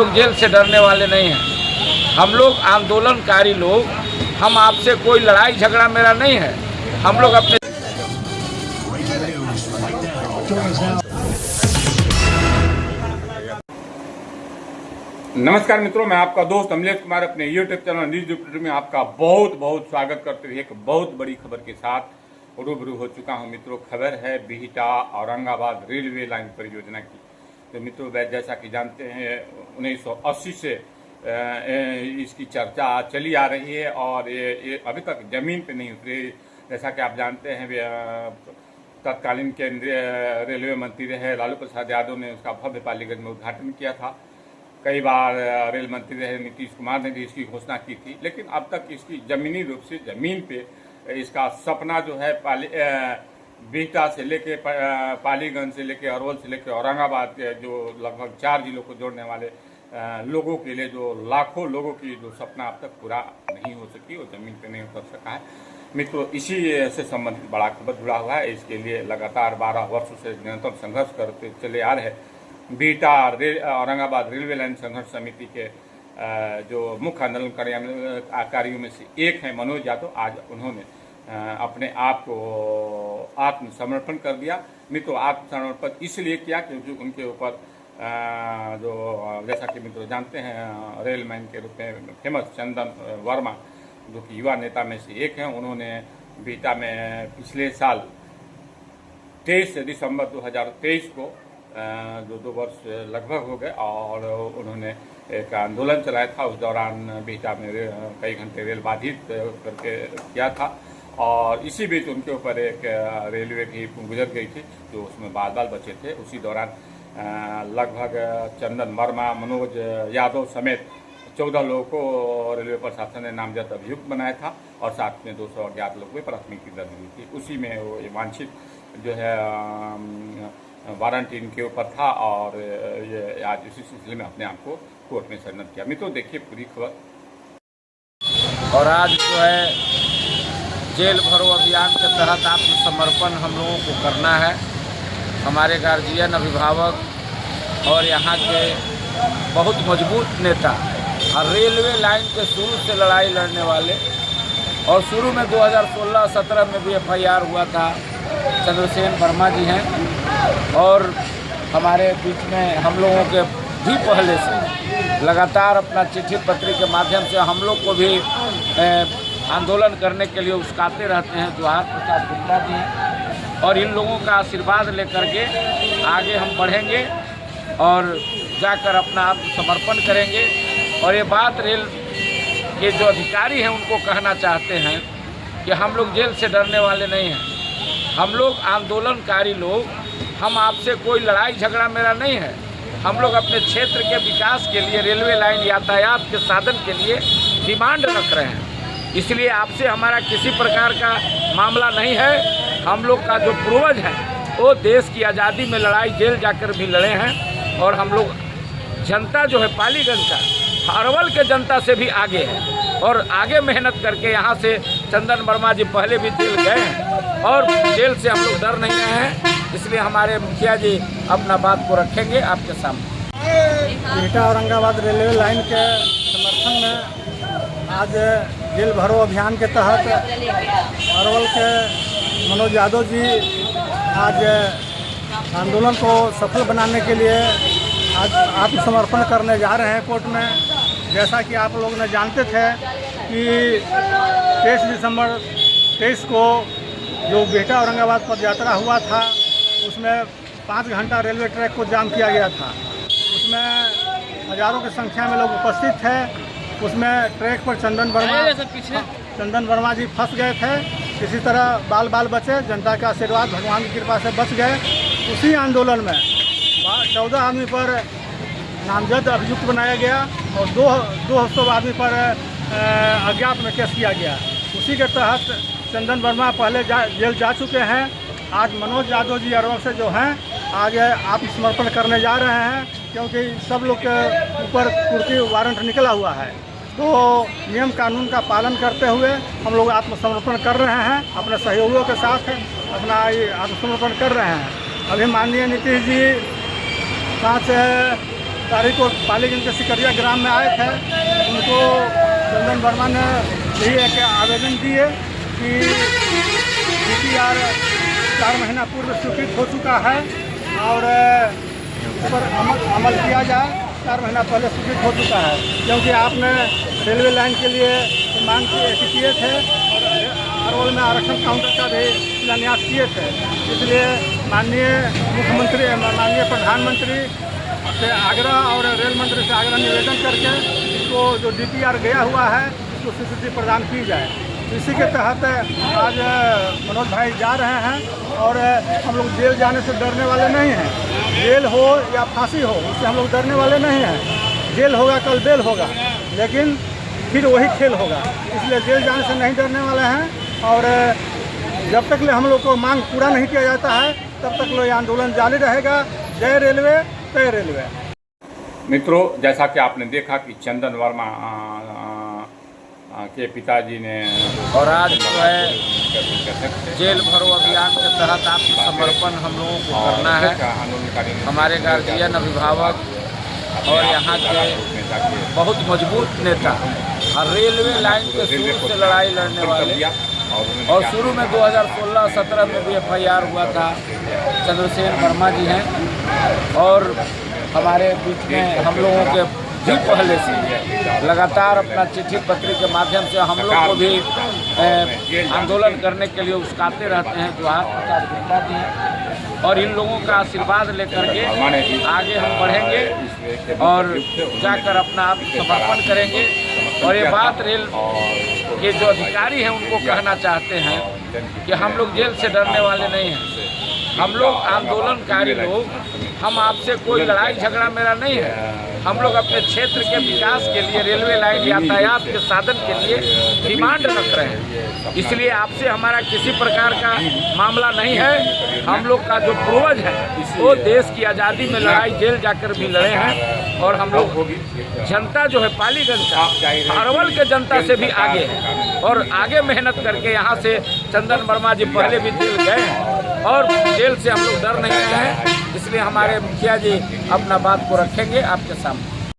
लोग जेल से डरने वाले नहीं हैं। हम लोग आंदोलनकारी लोग, हम आपसे कोई लड़ाई झगड़ा मेरा नहीं है। हम लोग अपने नमस्कार मित्रों, मैं आपका दोस्त अमलेश कुमार अपने यूट्यूब चैनल न्यूज रिपोर्टर में आपका बहुत बहुत स्वागत करते हुए एक बहुत बड़ी खबर के साथ रूबरू हो चुका हूं। मित्रों, खबर है बिहटा औरंगाबाद रेलवे लाइन परियोजना की। तो मित्रों, जैसा कि जानते हैं 1980 से इसकी चर्चा चली आ रही है और ये अभी तक जमीन पे नहीं उतरी। जैसा कि आप जानते हैं तत्कालीन केंद्रीय रेलवे मंत्री रहे लालू प्रसाद यादव ने उसका भव्य पालीगंज में उद्घाटन किया था। कई बार रेल मंत्री रहे नीतीश कुमार ने भी इसकी घोषणा की थी, लेकिन अब तक इसकी जमीनी रूप से जमीन पे इसका सपना जो है बिहटा से लेके पालीगंज से लेके अरवल से लेके औरंगाबाद के जो लगभग 4 जिलों को जोड़ने वाले लोगों के लिए जो लाखों लोगों की जो सपना अब तक पूरा नहीं हो सकी और जमीन पे नहीं उतर सका है। मित्रों, इसी से संबंधित बड़ा खबर जुड़ा हुआ है। इसके लिए लगातार 12 वर्षों से निरंतर संघर्ष करते चले आ रहे बिहटा औरंगाबाद रेलवे लाइन संघर्ष समिति के जो मुख्य आंदोलनकारियों में से एक हैं मनोज यादव, आज उन्होंने अपने आप को आत्मसमर्पण कर दिया। मित्रों, आत्मसमर्पण इसलिए किया क्योंकि उनके ऊपर जो जैसा कि मित्रों जानते हैं रेलमैन के रूप में फेमस चंदन वर्मा, जो कि युवा नेता में से एक हैं, उन्होंने बिहटा में पिछले साल 23 दिसंबर 2023 को जो 2 वर्ष लगभग हो गए और उन्होंने एक आंदोलन चलाया था। उस दौरान बिहटा में कई घंटे रेल बाधित करके किया था और इसी बीच उनके ऊपर एक रेलवे भी गुजर गई थी जो उसमें बाल बचे थे। उसी दौरान लगभग चंदन वर्मा, मनोज यादव समेत 14 लोगों को रेलवे प्रशासन ने नामजद अभियुक्त बनाया था और साथ में 200 अज्ञात लोगों में प्राथमिकी दर्ज हुई थी। उसी में वो वांछित जो है वारंट इनके ऊपर था और ये आज इसी सिलसिले में अपने आप को कोर्ट में सरेंडर किया। मित्रों, देखिए पूरी खबर। और आज जो है जेल भरो अभियान के तहत आत्मसमर्पण हम लोगों को करना है। हमारे गार्जियन, अभिभावक और यहाँ के बहुत मजबूत नेता और रेलवे लाइन के शुरू से लड़ाई लड़ने वाले, और शुरू में 2016-17 में भी FIR हुआ था, चंद्रसेन वर्मा जी हैं। और हमारे बीच में हम लोगों के भी पहले से लगातार अपना चिट्ठी पत्री के माध्यम से हम लोग को भी आंदोलन करने के लिए उस्काते रहते हैं जोहार प्रसाद गुप्ता जी हैं। और इन लोगों का आशीर्वाद लेकर के आगे हम बढ़ेंगे और जाकर अपना आत्मसमर्पण करेंगे। और ये बात रेल के जो अधिकारी हैं उनको कहना चाहते हैं कि हम लोग जेल से डरने वाले नहीं हैं। हम लोग आंदोलनकारी लोग, हम आपसे कोई लड़ाई झगड़ा मेरा नहीं है। हम लोग अपने क्षेत्र के विकास के लिए रेलवे लाइन यातायात के साधन के लिए डिमांड रख रहे हैं। इसलिए आपसे हमारा किसी प्रकार का मामला नहीं है। हम लोग का जो पूर्वज है वो देश की आज़ादी में लड़ाई जेल जाकर भी लड़े हैं और हम लोग जनता जो है पालीगंज का, अरवल के जनता से भी आगे है और आगे मेहनत करके यहाँ से चंदन वर्मा जी पहले भी जेल गए हैं और जेल से हम लोग डर नहीं रहे हैं। इसलिए हमारे मुखिया जी अपना बात को रखेंगे आपके सामने। बिहटा औरंगाबाद रेलवे लाइन के समर्थन में आज जेल भरो अभियान के तहत अरवल के मनोज यादव जी आज आंदोलन को सफल बनाने के लिए आज आत्मसमर्पण करने जा रहे हैं कोर्ट में। जैसा कि आप लोग ने जानते थे कि 23 दिसंबर 23 को जो बिहटा औरंगाबाद पद यात्रा हुआ था उसमें 5 घंटा रेलवे ट्रैक को जाम किया गया था। उसमें हजारों की संख्या में लोग उपस्थित थे। उसमें ट्रैक पर चंदन वर्मा जी फंस गए थे। किसी तरह बाल बचे, जनता का आशीर्वाद भगवान की कृपा से बच गए। उसी आंदोलन में 14 आदमी पर नामजद अभियुक्त बनाया गया और 200 आदमी पर अज्ञात में केस किया गया। उसी के तहत चंदन वर्मा पहले जेल जा चुके हैं। आज मनोज यादव जी अरवल से जो हैं आज आत्मसमर्पण करने जा रहे हैं क्योंकि सब लोग के ऊपर कुर्की वारंट निकला हुआ है। तो नियम कानून का पालन करते हुए हम लोग आत्मसमर्पण कर रहे हैं। अपने सहयोगियों के साथ अपना आत्मसमर्पण कर रहे हैं। अभी माननीय नीतीश जी 5 तारीख को पालीगंज के सिकरिया ग्राम में आए थे। उनको चंदन वर्मा ने यही एक आवेदन दिए कि DPR 4 महीना पूर्व स्वीकृत हो चुका है और उस पर अमल किया जाए। 4 महीना पहले स्वीकृत हो चुका है, क्योंकि आपने रेलवे लाइन के लिए मांग किए थे और अरवल में आरक्षण काउंटर का भी शिलान्यास किए थे। इसलिए माननीय मुख्यमंत्री, माननीय प्रधानमंत्री से आग्रह और रेल मंत्री से आग्रह निवेदन करके इसको जो DPR गया हुआ है इसको स्वीकृति प्रदान की जाए। इसी के तहत आज मनोज भाई जा रहे हैं और हम लोग जेल जाने से डरने वाले नहीं हैं। जेल हो या फांसी हो, उससे हम लोग डरने वाले नहीं हैं। जेल होगा कल बेल होगा, लेकिन फिर वही खेल होगा। इसलिए जेल जाने से नहीं डरने वाले हैं और जब तक ले हम लोग को मांग पूरा नहीं किया जाता है तब तक लो ये आंदोलन जारी रहेगा। जय रेलवे, जय रेलवे। मित्रों, जैसा कि आपने देखा कि चंदन वर्मा के पिताजी ने और आज जो है जेल भरो अभियान के तहत आत्मसमर्पण हम लोगों को करना है। हमारे गार्जियन, अभिभावक और यहाँ के बहुत मजबूत नेता और रेलवे लाइन के शुरू से लड़ाई लड़ने वाले, और शुरू में 2016-17 में भी FIR हुआ था। चंद्रसेन वर्मा जी हैं और हमारे बीच में हम लोगों के भी पहले से लगातार अपना चिट्ठी पत्री के माध्यम से हम लोग को भी आंदोलन करने के लिए उस्काते रहते हैं। जोहार प्रसाद गुप्ता जी हैं और इन लोगों का आशीर्वाद लेकर के आगे हम बढ़ेंगे और जाकर अपना आत्मसमर्पण करेंगे। और ये बात रेल के जो अधिकारी हैं उनको कहना चाहते हैं कि हम लोग जेल से डरने वाले नहीं हैं। हम लोग आंदोलनकारी लोग, हम आपसे कोई लड़ाई झगड़ा मेरा नहीं है। हम लोग अपने क्षेत्र के विकास के लिए रेलवे लाइन यातायात के साधन के लिए डिमांड रख रहे हैं। इसलिए आपसे हमारा किसी प्रकार का मामला नहीं है। हम लोग का जो पूर्वज है वो देश की आज़ादी में लड़ाई जेल जाकर भी लड़े हैं और हम लोग जनता जो है पालीगंज का, अरवल के जनता से भी आगे है और आगे मेहनत करके यहाँ से चंदन वर्मा जी पहले भी जेल गए हैं और जेल से हम लोग डर नहीं रहे हैं। इसलिए हमारे मुखिया जी अपना बात को रखेंगे आपके सामने।